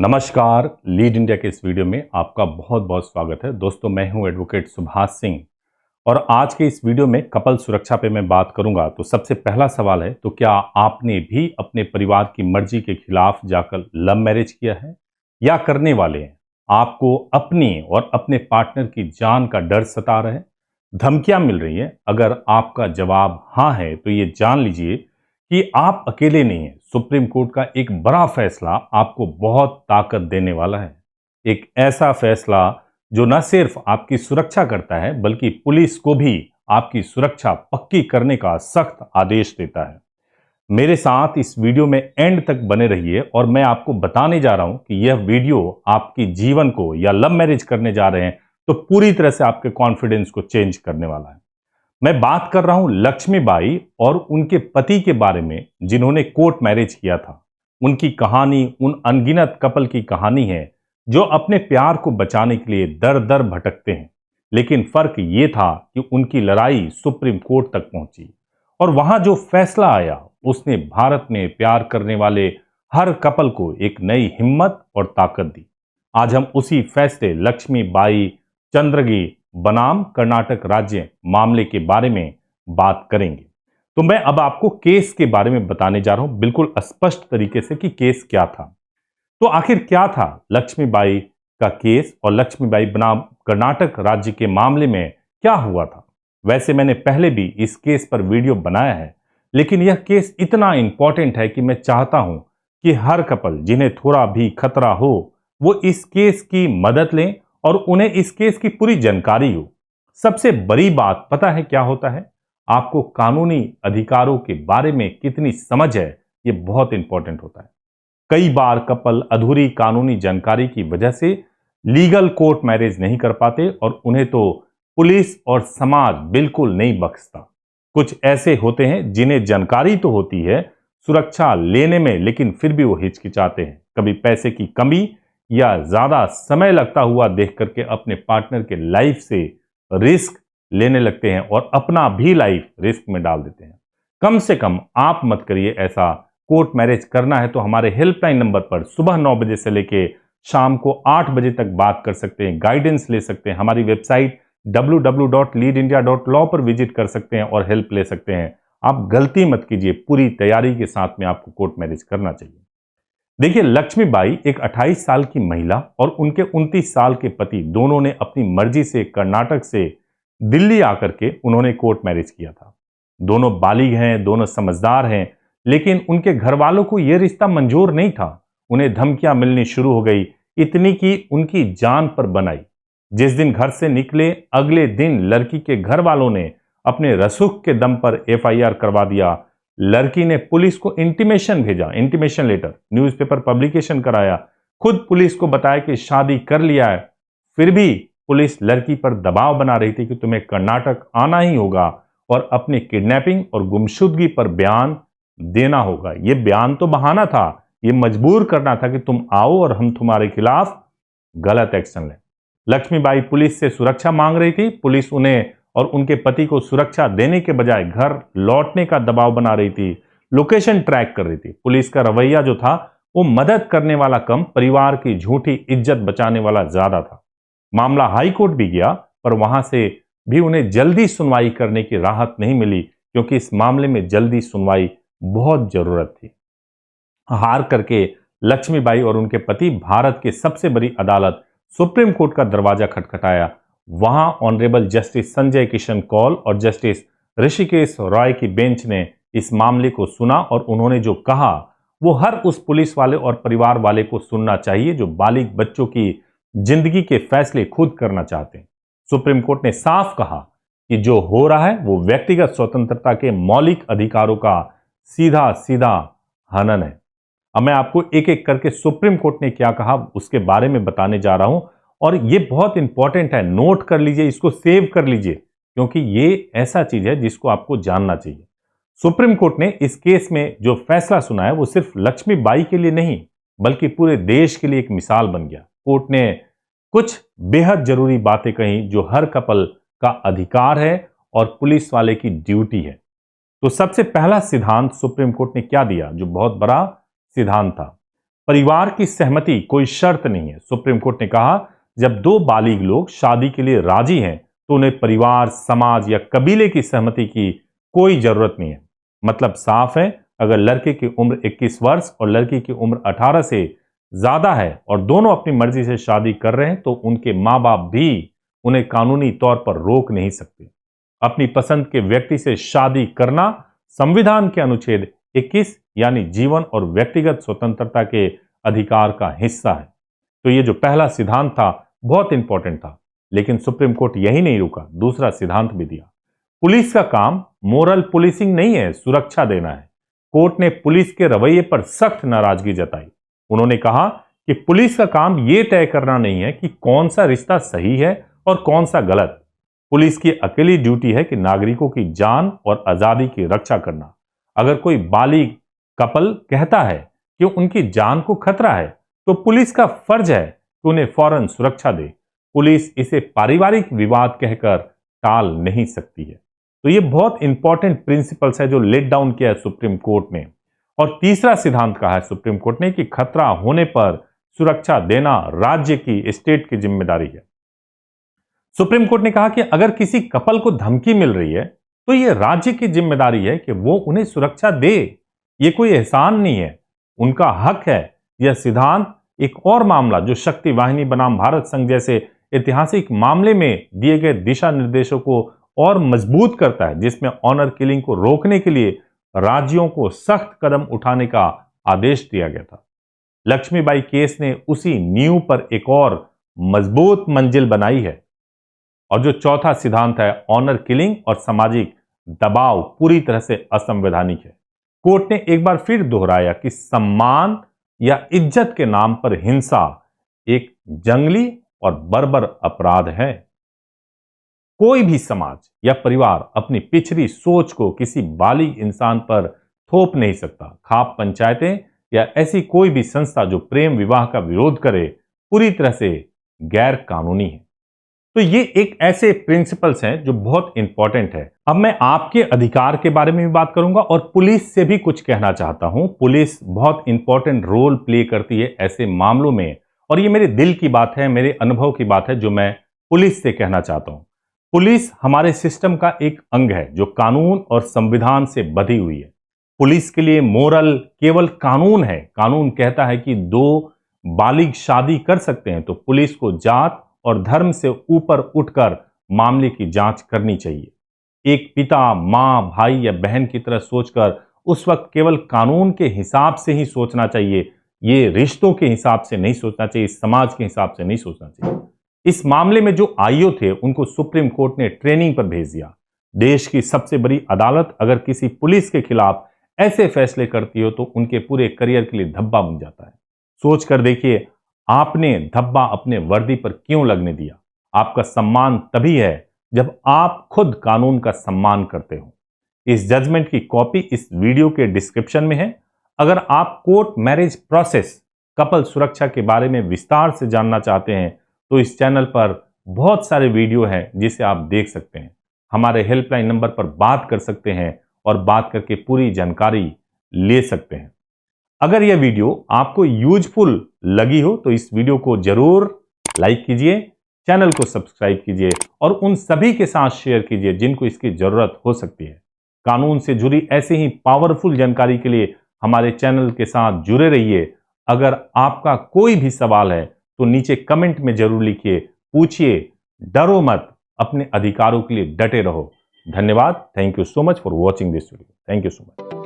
नमस्कार। Lead India के इस वीडियो में आपका बहुत बहुत स्वागत है। दोस्तों, मैं हूं एडवोकेट सुभाष सिंह और आज के इस वीडियो में कपल सुरक्षा पे मैं बात करूंगा। तो सबसे पहला सवाल है, तो क्या आपने भी अपने परिवार की मर्जी के खिलाफ जाकर लव मैरिज किया है या करने वाले हैं? आपको अपनी और अपने पार्टनर की जान का डर सता रहा है, धमकियां मिल रही हैं? अगर आपका जवाब हाँ है तो ये जान लीजिए कि आप अकेले नहीं हैं। सुप्रीम कोर्ट का एक बड़ा फैसला आपको बहुत ताकत देने वाला है। एक ऐसा फैसला जो न सिर्फ आपकी सुरक्षा करता है बल्कि पुलिस को भी आपकी सुरक्षा पक्की करने का सख्त आदेश देता है। मेरे साथ इस वीडियो में एंड तक बने रहिए और मैं आपको बताने जा रहा हूं कि यह वीडियो आपकी जीवन को या लव मैरिज करने जा रहे हैं तो पूरी तरह से आपके कॉन्फिडेंस को चेंज करने वाला है। मैं बात कर रहा हूं लक्ष्मीबाई और उनके पति के बारे में जिन्होंने कोर्ट मैरिज किया था। उनकी कहानी उन अनगिनत कपल की कहानी है जो अपने प्यार को बचाने के लिए दर दर भटकते हैं, लेकिन फर्क यह था कि उनकी लड़ाई सुप्रीम कोर्ट तक पहुंची और वहां जो फैसला आया उसने भारत में प्यार करने वाले हर कपल को एक नई हिम्मत और ताकत दी। आज हम उसी फैसले लक्ष्मीबाई चंद्रगी बनाम कर्नाटक राज्य मामले के बारे में बात करेंगे। तो मैं अब आपको केस के बारे में बताने जा रहा हूं बिल्कुल स्पष्ट तरीके से कि केस क्या था। तो आखिर क्या था लक्ष्मीबाई का केस और लक्ष्मीबाई बनाम कर्नाटक राज्य के मामले में क्या हुआ था? वैसे मैंने पहले भी इस केस पर वीडियो बनाया है, लेकिन यह केस इतना इंपॉर्टेंट है कि मैं चाहता हूं कि हर कपल जिन्हें थोड़ा भी खतरा हो वो इस केस की मदद लें और उन्हें इस केस की पूरी जानकारी हो। सबसे बड़ी बात पता है क्या होता है? आपको कानूनी अधिकारों के बारे में कितनी समझ है, यह बहुत इंपॉर्टेंट होता है। कई बार कपल अधूरी कानूनी जानकारी की वजह से लीगल कोर्ट मैरिज नहीं कर पाते और उन्हें तो पुलिस और समाज बिल्कुल नहीं बख्शता। कुछ ऐसे होते हैं जिन्हें जानकारी तो होती है सुरक्षा लेने में, लेकिन फिर भी वो हिचकिचाते हैं। कभी पैसे की कमी या ज्यादा समय लगता हुआ देख करके अपने पार्टनर के लाइफ से रिस्क लेने लगते हैं और अपना भी लाइफ रिस्क में डाल देते हैं। कम से कम आप मत करिए ऐसा। कोर्ट मैरिज करना है तो हमारे हेल्पलाइन नंबर पर सुबह 9 बजे से लेके शाम को 8 बजे तक बात कर सकते हैं, गाइडेंस ले सकते हैं। हमारी वेबसाइट www.leadindia.law पर विजिट कर सकते हैं और हेल्प ले सकते हैं। आप गलती मत कीजिए, पूरी तैयारी के साथ में आपको कोर्ट मैरिज करना चाहिए। देखिए, लक्ष्मीबाई एक 28 साल की महिला और उनके 29 साल के पति दोनों ने अपनी मर्जी से कर्नाटक से दिल्ली आकर के उन्होंने कोर्ट मैरिज किया था। दोनों बालिग हैं, दोनों समझदार हैं, लेकिन उनके घर वालों को यह रिश्ता मंजूर नहीं था। उन्हें धमकियां मिलनी शुरू हो गई, इतनी कि उनकी जान पर बनाई। जिस दिन घर से निकले अगले दिन लड़की के घर वालों ने अपने रसूख के दम पर FIR करवा दिया। लड़की ने पुलिस को इंटीमेशन भेजा, इंटीमेशन लेटर, न्यूज़पेपर पब्लिकेशन कराया, खुद पुलिस को बताया कि शादी कर लिया है। फिर भी पुलिस लड़की पर दबाव बना रही थी कि तुम्हें कर्नाटक आना ही होगा और अपनी किडनैपिंग और गुमशुदगी पर बयान देना होगा। यह बयान तो बहाना था, यह मजबूर करना था कि तुम आओ और हम तुम्हारे खिलाफ गलत एक्शन लें। लक्ष्मीबाई पुलिस से सुरक्षा मांग रही थी। पुलिस उन्हें और उनके पति को सुरक्षा देने के बजाय घर लौटने का दबाव बना रही थी, लोकेशन ट्रैक कर रही थी। पुलिस का रवैया जो था वो मदद करने वाला कम, परिवार की झूठी इज्जत बचाने वाला ज्यादा था। मामला हाई कोर्ट भी गया पर वहां से भी उन्हें जल्दी सुनवाई करने की राहत नहीं मिली, क्योंकि इस मामले में जल्दी सुनवाई बहुत जरूरत थी। हार करके लक्ष्मीबाई और उनके पति भारत की सबसे बड़ी अदालत सुप्रीम कोर्ट का दरवाजा खटखटाया। वहां ऑनरेबल जस्टिस संजय किशन कौल और जस्टिस ऋषिकेश रॉय की बेंच ने इस मामले को सुना और उन्होंने जो कहा वो हर उस पुलिस वाले और परिवार वाले को सुनना चाहिए जो बालिग बच्चों की जिंदगी के फैसले खुद करना चाहते हैं। सुप्रीम कोर्ट ने साफ कहा कि जो हो रहा है वो व्यक्तिगत स्वतंत्रता के मौलिक अधिकारों का सीधा सीधा हनन है। अब मैं आपको एक एक करके सुप्रीम कोर्ट ने क्या कहा उसके बारे में बताने जा रहा हूं और ये बहुत इंपॉर्टेंट है। नोट कर लीजिए, इसको सेव कर लीजिए, क्योंकि ये ऐसा चीज है जिसको आपको जानना चाहिए। सुप्रीम कोर्ट ने इस केस में जो फैसला सुना है वो सिर्फ लक्ष्मीबाई के लिए नहीं बल्कि पूरे देश के लिए एक मिसाल बन गया। कोर्ट ने कुछ बेहद जरूरी बातें कही जो हर कपल का अधिकार है और पुलिस वाले की ड्यूटी है। तो सबसे पहला सिद्धांत सुप्रीम कोर्ट ने क्या दिया जो बहुत बड़ा सिद्धांत था? परिवार की सहमति कोई शर्त नहीं है। सुप्रीम कोर्ट ने कहा जब दो बालिग लोग शादी के लिए राजी हैं तो उन्हें परिवार, समाज या कबीले की सहमति की कोई जरूरत नहीं है। मतलब साफ है, अगर लड़के की उम्र 21 वर्ष और लड़की की उम्र 18 से ज्यादा है और दोनों अपनी मर्जी से शादी कर रहे हैं तो उनके मां बाप भी उन्हें कानूनी तौर पर रोक नहीं सकते। अपनी पसंद के व्यक्ति से शादी करना संविधान के अनुच्छेद 21 यानी जीवन और व्यक्तिगत स्वतंत्रता के अधिकार का हिस्सा है। तो ये जो पहला सिद्धांत था बहुत इंपॉर्टेंट था, लेकिन सुप्रीम कोर्ट यही नहीं रुका, दूसरा सिद्धांत भी दिया। पुलिस का काम मोरल पुलिसिंग नहीं है, सुरक्षा देना है। कोर्ट ने पुलिस के रवैये पर सख्त नाराजगी जताई। उन्होंने कहा कि पुलिस का काम यह तय करना नहीं है कि कौन सा रिश्ता सही है और कौन सा गलत। पुलिस की अकेली ड्यूटी है कि नागरिकों की जान और आजादी की रक्षा करना। अगर कोई बालिग कपल कहता है कि उनकी जान को खतरा है तो पुलिस का फर्ज है कि उन्हें फौरन सुरक्षा दे। पुलिस इसे पारिवारिक विवाद कहकर टाल नहीं सकती है। तो ये बहुत इंपॉर्टेंट प्रिंसिपल्स है जो लेट डाउन किया है सुप्रीम कोर्ट ने। और तीसरा सिद्धांत कहा है सुप्रीम कोर्ट ने कि खतरा होने पर सुरक्षा देना राज्य की, स्टेट की जिम्मेदारी है। सुप्रीम कोर्ट ने कहा कि अगर किसी कपल को धमकी मिल रही है तो यह राज्य की जिम्मेदारी है कि वो उन्हें सुरक्षा दे। ये कोई एहसान नहीं है, उनका हक है। यह सिद्धांत एक और मामला जो शक्ति वाहिनी बनाम भारत संघ जैसे ऐतिहासिक मामले में दिए गए दिशा निर्देशों को और मजबूत करता है, जिसमें ऑनर किलिंग को रोकने के लिए राज्यों को सख्त कदम उठाने का आदेश दिया गया था। लक्ष्मीबाई केस ने उसी नींव पर एक और मजबूत मंजिल बनाई है। और जो चौथा सिद्धांत है ऑनर किलिंग और सामाजिक दबाव पूरी तरह से असंवैधानिक है। कोर्ट ने एक बार फिर दोहराया कि सम्मान या इज्जत के नाम पर हिंसा एक जंगली और बर्बर अपराध है। कोई भी समाज या परिवार अपनी पिछड़ी सोच को किसी बालिग इंसान पर थोप नहीं सकता। खाप पंचायतें या ऐसी कोई भी संस्था जो प्रेम विवाह का विरोध करे पूरी तरह से गैर कानूनी है। तो ये एक ऐसे प्रिंसिपल्स हैं जो बहुत इंपॉर्टेंट है। अब मैं आपके अधिकार के बारे में भी बात करूंगा और पुलिस से भी कुछ कहना चाहता हूं। पुलिस बहुत इंपॉर्टेंट रोल प्ले करती है ऐसे मामलों में, और ये मेरे दिल की बात है, मेरे अनुभव की बात है जो मैं पुलिस से कहना चाहता हूं। पुलिस हमारे सिस्टम का एक अंग है जो कानून और संविधान से बधी हुई है। पुलिस के लिए मोरल केवल कानून है। कानून कहता है कि दो बालिग शादी कर सकते हैं तो पुलिस को जात और धर्म से ऊपर उठकर मामले की जांच करनी चाहिए। एक पिता, मां, भाई या बहन की तरह सोचकर उस वक्त केवल कानून के हिसाब से ही सोचना चाहिए। ये रिश्तों के हिसाब से नहीं सोचना चाहिए, समाज के हिसाब से नहीं सोचना चाहिए। इस मामले में जो आईओ थे उनको सुप्रीम कोर्ट ने ट्रेनिंग पर भेज दिया। देश की सबसे बड़ी अदालत अगर किसी पुलिस के खिलाफ ऐसे फैसले करती हो तो उनके पूरे करियर के लिए धब्बा बन जाता है। सोच कर देखिए, आपने धब्बा अपने वर्दी पर क्यों लगने दिया? आपका सम्मान तभी है जब आप खुद कानून का सम्मान करते हो। इस जजमेंट की कॉपी इस वीडियो के डिस्क्रिप्शन में है। अगर आप कोर्ट मैरिज प्रोसेस, कपल सुरक्षा के बारे में विस्तार से जानना चाहते हैं तो इस चैनल पर बहुत सारे वीडियो हैं जिसे आप देख सकते हैं। हमारे हेल्पलाइन नंबर पर बात कर सकते हैं और बात करके पूरी जानकारी ले सकते हैं। अगर यह वीडियो आपको यूजफुल लगी हो तो इस वीडियो को जरूर लाइक कीजिए, चैनल को सब्सक्राइब कीजिए और उन सभी के साथ शेयर कीजिए जिनको इसकी जरूरत हो सकती है। कानून से जुड़ी ऐसे ही पावरफुल जानकारी के लिए हमारे चैनल के साथ जुड़े रहिए। अगर आपका कोई भी सवाल है तो नीचे कमेंट में जरूर लिखिए, पूछिए, डरो मत, अपने अधिकारों के लिए डटे रहो। धन्यवाद। Thank you so much for watching this video. Thank you so much.